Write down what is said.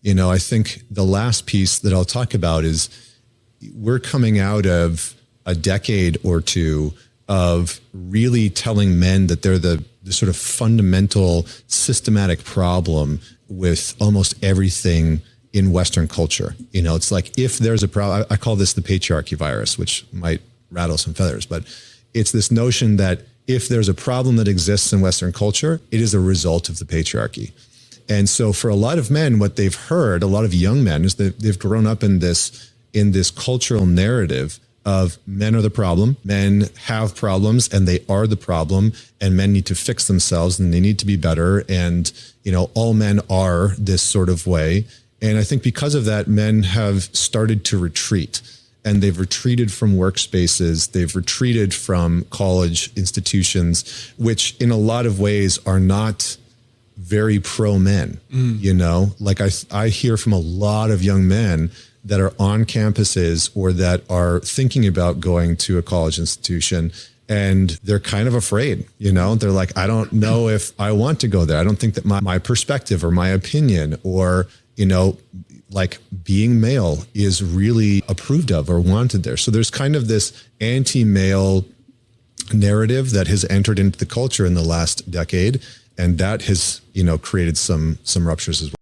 I think the last piece that I'll talk about is we're coming out of a decade or two of really telling men that they're the sort of fundamental systematic problem with almost everything in Western culture. It's like, if there's a problem, I call this the patriarchy virus, which might rattle some feathers, but it's this notion that if there's a problem that exists in Western culture, it is a result of the patriarchy. And so for a lot of men, what they've heard, a lot of young men, is that they've grown up in this cultural narrative of men are the problem, men have problems and they are the problem, and men need to fix themselves and they need to be better. And, all men are this sort of way. And I think because of that, men have started to retreat, and they've retreated from workspaces. They've retreated from college institutions, which in a lot of ways are not very pro men. Like I hear from a lot of young men that are on campuses or that are thinking about going to a college institution, and they're kind of afraid. They're like, I don't know if I want to go there. I don't think that my perspective or my opinion or, like being male is really approved of or wanted there. So there's kind of this anti-male narrative that has entered into the culture in the last decade. And that has, created some ruptures as well.